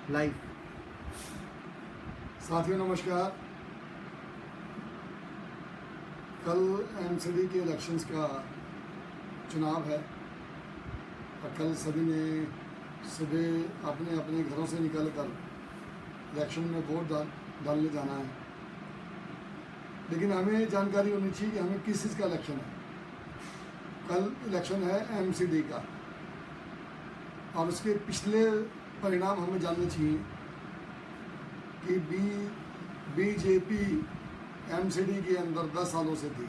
Live. साथियों नमस्कार। कल एमसीडी के इलेक्शंस का चुनाव है और कल सभी ने सुबह अपने अपने घरों से निकल कर इलेक्शन में वोट डालने जाना है। लेकिन हमें जानकारी होनी चाहिए कि हमें किस चीज़ का इलेक्शन है। कल इलेक्शन है एमसीडी का और उसके पिछले परिणाम हमें जानने चाहिए कि बीजेपी एमसीडी के अंदर 10 सालों से थी।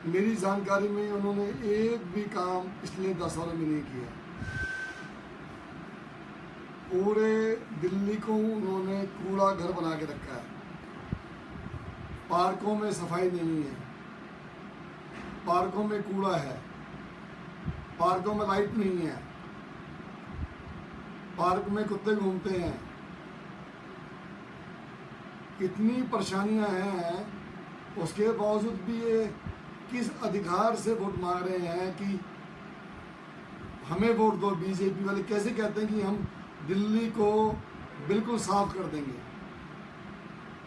मेरी जानकारी में उन्होंने एक भी काम पिछले 10 सालों में नहीं किया। पूरे दिल्ली को उन्होंने कूड़ा घर बना के रखा है। पार्कों में सफाई नहीं है, पार्कों में कूड़ा है, पार्कों में लाइट नहीं है, पार्क में कुत्ते घूमते हैं। इतनी परेशानियां हैं, उसके बावजूद भी ये किस अधिकार से वोट मांग रहे हैं कि हमें वोट दो। बीजेपी वाले कैसे कहते हैं कि हम दिल्ली को बिल्कुल साफ कर देंगे?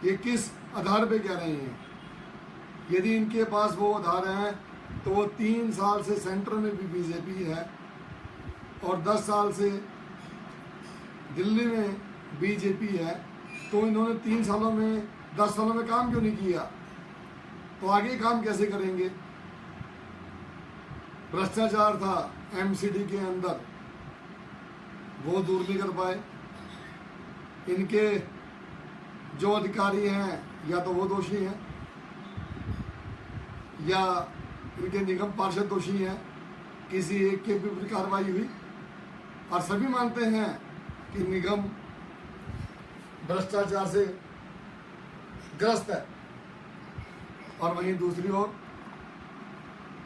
ये किस आधार पे कह रहे हैं? यदि इनके पास वो आधार हैं तो वो 3 साल से सेंटर में भी बीजेपी है और 10 साल से दिल्ली में बीजेपी है, तो इन्होंने 3 सालों में 10 सालों में काम क्यों नहीं किया? तो आगे काम कैसे करेंगे? भ्रष्टाचार था एमसीडी के अंदर, वो दूर नहीं कर पाए। इनके जो अधिकारी हैं या तो वो दोषी हैं या इनके निगम पार्षद दोषी हैं। किसी एक के विरुद्ध कार्रवाई हुई और सभी मानते हैं कि निगम भ्रष्टाचार से ग्रस्त है। और वहीं दूसरी ओर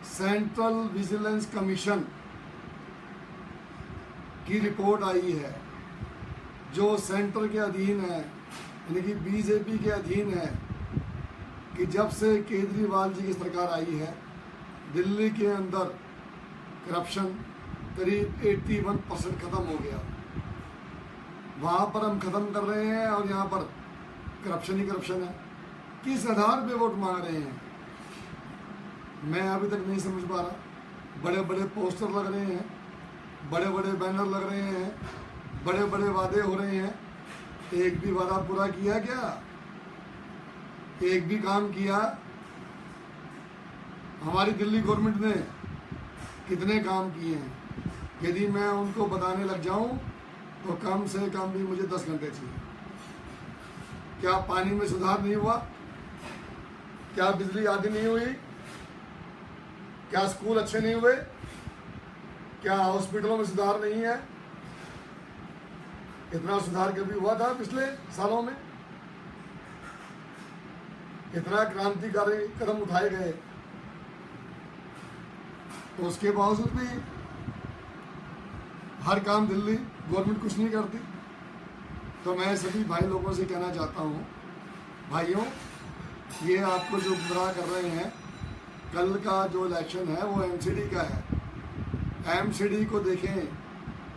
सेंट्रल विजिलेंस कमीशन की रिपोर्ट आई है, जो सेंटर के अधीन है, यानी कि बीजेपी के अधीन है, कि जब से केजरीवाल जी की सरकार आई है दिल्ली के अंदर करप्शन करीब 81% ख़त्म हो गया। वहाँ पर हम ख़त्म कर रहे हैं और यहाँ पर करप्शन ही करप्शन है। किस आधार पे वोट मांग रहे हैं, मैं अभी तक नहीं समझ पा रहा। बड़े बड़े पोस्टर लग रहे हैं, बड़े बड़े बैनर लग रहे हैं, बड़े बड़े वादे हो रहे हैं। एक भी वादा पूरा किया क्या? एक भी काम किया? हमारी दिल्ली गवर्नमेंट ने कितने काम किए हैं? यदि मैं उनको बताने लग जाऊं तो कम से कम भी मुझे 10 घंटे चाहिए। क्या पानी में सुधार नहीं हुआ? क्या बिजली आदि नहीं हुई? क्या स्कूल अच्छे नहीं हुए? क्या हॉस्पिटलों में सुधार नहीं है? इतना सुधार कभी हुआ था पिछले सालों में? इतना क्रांतिकारी कदम उठाए गए, तो उसके बावजूद भी हर काम दिल्ली गवर्नमेंट कुछ नहीं करती। तो मैं सभी भाई लोगों से कहना चाहता हूँ, भाइयों, ये आपको जो गुमराह कर रहे हैं, कल का जो इलेक्शन है वो एमसीडी का है। एमसीडी को देखें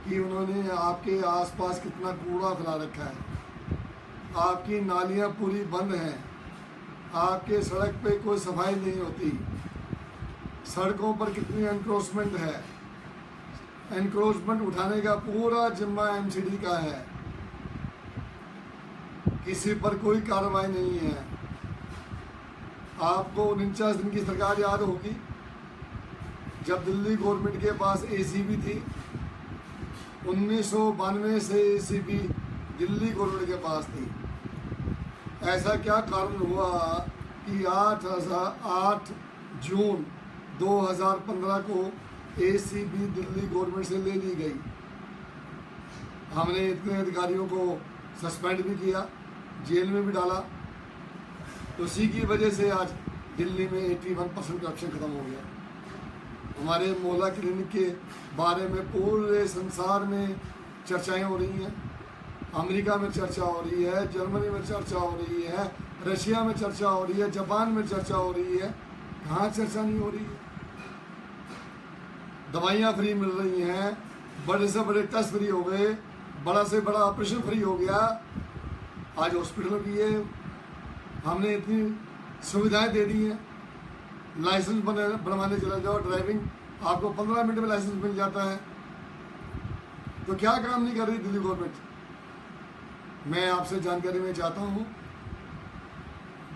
कि उन्होंने आपके आसपास कितना कूड़ा फैला रखा है। आपकी नालियाँ पूरी बंद हैं, आपके सड़क पे कोई सफाई नहीं होती, सड़कों पर कितनी एनक्रोचमेंट है। एनक्रोचमेंट उठाने का पूरा जिम्मा एमसीडी का है, किसी पर कोई कार्रवाई नहीं है। आपको 49 दिन की सरकार याद होगी जब दिल्ली गवर्नमेंट के पास एसीबी थी। 1992 से एसीबी दिल्ली गवर्नमेंट के पास थी। ऐसा क्या कारण हुआ कि 8 जून 2015 को एसीबी दिल्ली गवर्नमेंट से ले ली गई? हमने इतने अधिकारियों को सस्पेंड भी किया, जेल में भी डाला। उसी की वजह से आज दिल्ली में 81% करप्शन खत्म हो गया। हमारे मोहल्ला क्लिनिक के बारे में पूरे संसार में चर्चाएं हो रही हैं। अमेरिका में चर्चा हो रही है, जर्मनी में चर्चा हो रही है, रशिया में चर्चा हो रही है, जापान में चर्चा हो रही है। कहाँ चर्चा नहीं हो रही है? दवाइयाँ फ्री मिल रही हैं, बड़े से बड़े टेस्ट फ्री हो गए, बड़ा से बड़ा ऑपरेशन फ्री हो गया। आज हॉस्पिटलों की ये हमने इतनी सुविधाएं दे दी हैं। लाइसेंस बनवाने चले जाओ, ड्राइविंग आपको 15 मिनट में लाइसेंस मिल जाता है। तो क्या काम नहीं कर रही दिल्ली गवर्नमेंट? मैं आपसे जानकारी में चाहता हूँ,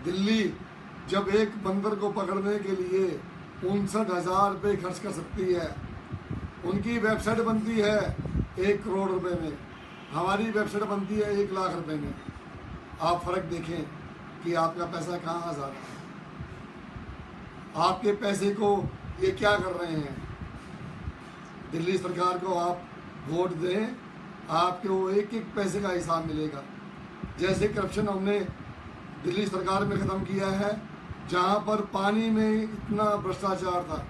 दिल्ली जब एक बंदर को पकड़ने के लिए 59,000 रुपये खर्च कर सकती है, उनकी वेबसाइट बनती है 1 करोड़ रुपए में, हमारी वेबसाइट बनती है 1 लाख रुपए में। आप फर्क देखें कि आपका पैसा कहाँ जा रहा है। आपके पैसे को ये क्या कर रहे हैं? दिल्ली सरकार को आप वोट दें, आपको एक एक पैसे का हिसाब मिलेगा। जैसे करप्शन हमने दिल्ली सरकार में ख़त्म किया है, जहाँ पर पानी में इतना भ्रष्टाचार था,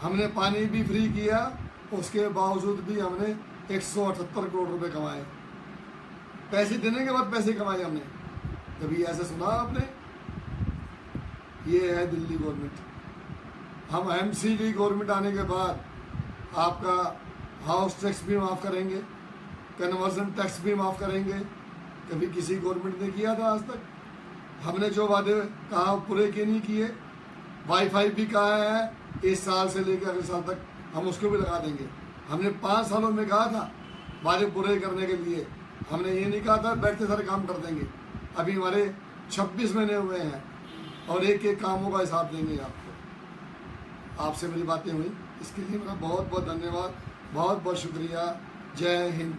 हमने पानी भी फ्री किया, उसके बावजूद भी हमने 178 करोड़ रुपए कमाए। पैसे देने के बाद पैसे कमाए हमने, कभी ऐसे सुना आपने? ये है दिल्ली गवर्नमेंट। हम एमसीडी गवर्नमेंट आने के बाद आपका हाउस टैक्स भी माफ़ करेंगे, कन्वर्जन टैक्स भी माफ़ करेंगे। कभी किसी गवर्नमेंट ने किया था आज तक? हमने जो वादे कहा पूरे किए नहीं किए। वाईफाई भी कहा है इस साल से लेकर अगले साल तक हम उसको भी लगा देंगे। हमने 5 सालों में कहा था वादे पूरे करने के लिए, हमने ये नहीं कहा था बैठते सारे काम कर देंगे। अभी हमारे 26 महीने हुए हैं और एक एक कामों का हिसाब देंगे आपको। आपसे मेरी बातें हुई, इसके लिए मेरा बहुत बहुत धन्यवाद, बहुत बहुत शुक्रिया। जय हिंद।